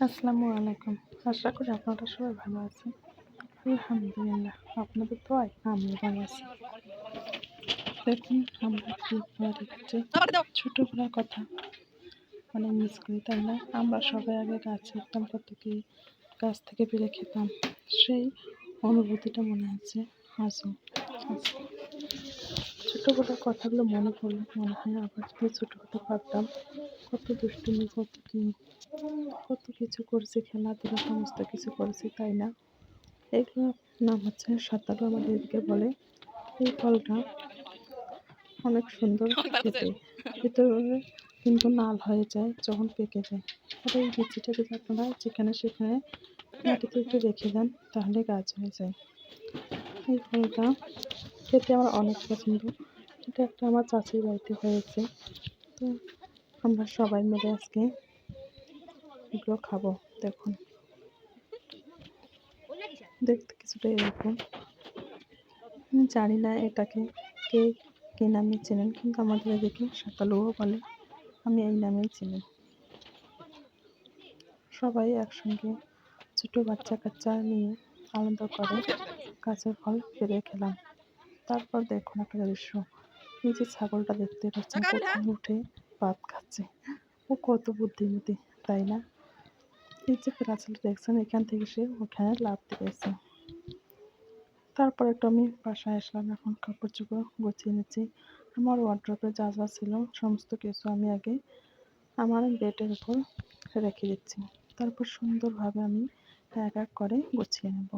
আসসালামু আলাইকুম। আশা করি আপনারা সবাই ভালো আছেন। আলহামদুলিল্লাহ, আপনাদের দোয়ায় আমিও ভালো আছি। দেখুন আমরা কি দেখছি, ছোটবেলার কথা অনেক মিস করি, তাই না? আমরা সবাই আগে গাছে উঠতাম, কত কি গাছ থেকে পেড়ে খেতাম, সেই অনুভূতিটা মনে আছে আজও আছে। ছোটবেলার কথাগুলো মনে পড়লে মনে হয় আবার যদি ছোটো হতে পারতাম। কত দুষ্টুমি, কত কিছু করেছি, খেলাধুলা সমস্ত কিছু করেছি, তাই না? এগুলোর নাম হচ্ছে সাতালু, আমাদের এদিকে বলে। এই ফলটা অনেক সুন্দর খেতে, ভিতরে কিন্তু লাল হয়ে যায় যখন পেকে যায়। আর এই বিচিটা যদি আপনারা যেখানে সেখানে মাটিতে একটু রেখে দেন, তাহলে গাছ হয়ে যায়। এই ফলটা খেতে আমার অনেক পছন্দ। এটা একটা আমার চাচির বাড়িতে হয়েছে, তো আমরা সবাই মিলে আজকে এগুলো খাবো। দেখুন, দেখতে কিছুটা এরকম। আমি জানি না এটাকে কে কী নামে চেনেন, কিন্তু আমাদের এদিকে সাতালুও বলে। আমি এই নামেই চিনি। সবাই একসঙ্গে ছোটো বাচ্চা কাচ্চা নিয়ে আনন্দ করে গাছের ফল পেড়ে খেলাম। তারপর দেখুন একটা দৃশ্য, এই যে ছাগলটা দেখতে পাচ্ছেন কোথায় উঠে ভাত খাচ্ছে। ও কত বুদ্ধিমতী, তাই না? এই যে প্রাচীর দেখছেন, এখান থেকে সে ওখানে লাফ দিয়েছে। তারপর একটু আমি বাসায় আসলাম, এখন কাপড় চোপড় গুছিয়ে নিচ্ছি। আমার ওয়ার্ড্রপে যা যা ছিল সমস্ত কিছু আমি আগে আমার বেডের উপর রেখে দিচ্ছি। তারপর সুন্দরভাবে আমি এক এক করে গুছিয়ে নেব।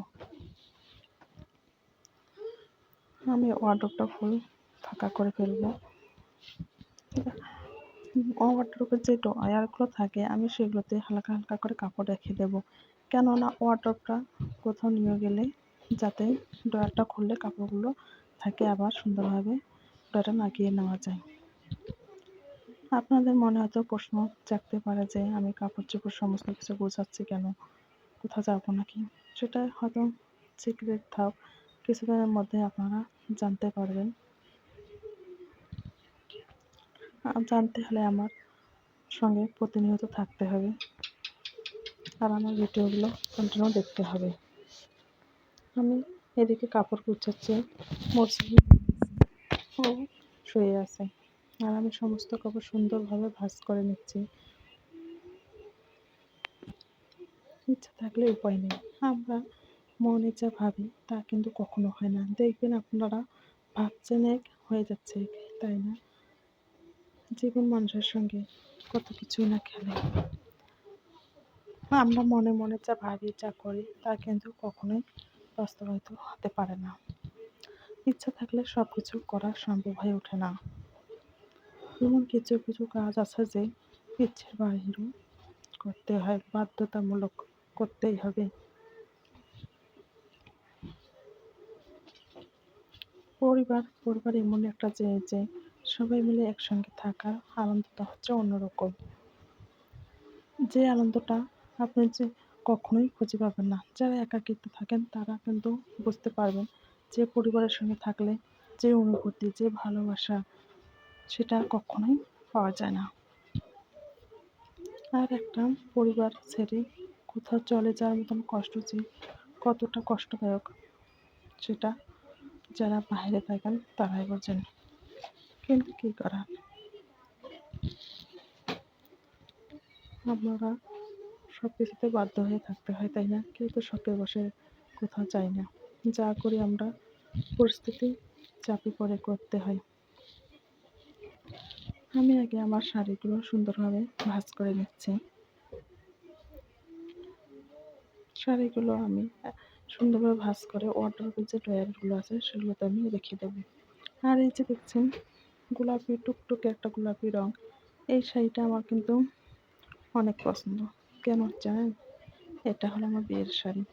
আমি ওয়ার্ড্রপটা ফুল ফাঁকা করে ফেলবো। ওয়ার্ড্রপের যে ড্রয়ারগুলো থাকে আমি সেগুলোতে হালকা হালকা করে কাপড় রেখে দেবো, কেননা ওয়ার্ড্রপটা কোথাও নিয়ে গেলে যাতে ড্রয়ারটা খুললে কাপড়গুলো থাকে, আবার সুন্দরভাবে ড্রয়ারটা লাগিয়ে নেওয়া যায়। আপনাদের মনে হয়তো প্রশ্ন জাগতে পারে যে আমি কাপড় চোপড় সমস্ত কিছু গোছাচ্ছি কেন, কোথাও যাবো নাকি? সেটা হয়তো সিক্রেট থাক, কিছুদিনের মধ্যে আপনারা জানতে পারবেন। জানতে হলে আমার সঙ্গে প্রতিনিয়ত থাকতে হবে, আর আমার ভিডিওগুলো কন্টিনিউ দেখতে হবে। আমি এদিকে কাপড় গুছাচ্ছি, মরসুমি ও শুয়ে আছে, আর আমি সমস্ত কাপড় সুন্দরভাবে ভাঁজ করে নিচ্ছি। ইচ্ছা থাকলে উপায় নেই, আমরা মনে যা ভাবি তা কিন্তু কখনো হয় না। দেখবেন আপনারা ভাবছেন এক, হয়ে যাচ্ছে এক, তাই না? জীবন মানুষের সঙ্গে কত কিছুই না খেলে। আমরা মনে মনে যা ভাবি, যা করি, তা কিন্তু কখনোই বাস্তবায়িত হতে পারে না। ইচ্ছা থাকলে সব কিছু করা সম্ভব হয়ে ওঠে না। এমন কিছু কিছু কাজ আছে যে ইচ্ছের বাহিরেও করতে হয়, বাধ্যতামূলক করতেই হবে। পরিবার এমন একটা যে সবাই মিলে একসঙ্গে থাকার আনন্দটা হচ্ছে অন্যরকম। যে আনন্দটা আপনি যে কখনোই খুঁজে পাবেন না। যারা একাকিত্বে থাকেন তারা কিন্তু বুঝতে পারবেন যে পরিবারের সঙ্গে থাকলে যে অনুভূতি, যে ভালোবাসা, সেটা কখনোই পাওয়া যায় না। আর একটা পরিবার ছেড়ে কোথাও চলে যাওয়ার মতন কষ্ট যে কতটা কষ্টদায়ক, সেটা যারা বাইরে থাকেন তারাই বোঝেন। কিন্তু কী করা, আমরা সব কিছুতে বাধ্য হয়ে থাকতে হয়, তাই না? কেউ তো শখে বসে কোথাও যায় না। যা করি আমরা পরিস্থিতি চাপে পড়ে করতে হয়। আমি আগে আমার শাড়িগুলো সুন্দরভাবে ভাঁজ করে নিচ্ছি। শাড়িগুলো আমি সুন্দরভাবে ভাঁজ করে ওয়ার্ড্রোবের যে ড্রয়ারগুলো আছে সেগুলোতে আমি রেখে দেবো। আর এই যে দেখছেন গোলাপি টুকটুকে একটা গোলাপি রং, এই শাড়িটা আমার কিন্তু অনেক পছন্দ। কেন জানেন? এটা হলো আমার বিয়ের শাড়ি।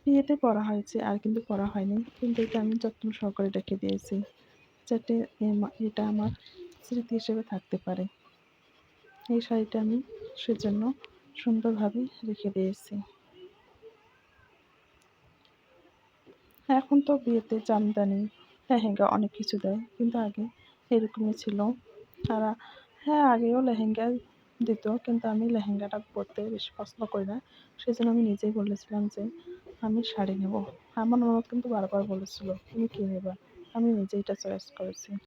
বিয়েতে পরা হয়েছে, আর কিন্তু পরা হয়নি, কিন্তু এটা আমি যত্ন সহকারে রেখে দিয়েছি, যাতে এটা আমার স্মৃতি হিসেবে থাকতে পারে। এই শাড়িটা আমি সেজন্য সুন্দরভাবে রেখে দিয়েছি। এখন তো বিয়েতে জামদানি, লেহেঙ্গা অনেক কিছু দেয়, কিন্তু আগে এরকমই ছিল। আর হ্যাঁ, আগেও লেহেঙ্গা দিত, কিন্তু আমি লেহেঙ্গাটা পরতে বেশি পছন্দ করি না। সেজন্য আমি নিজেই বলেছিলাম যে আমি শাড়ি নেব। আমার ননদ কিন্তু বারবার বলেছিল, "তুমি কী নেবা?" আমি নিজেই এটা চয়েস করেছি।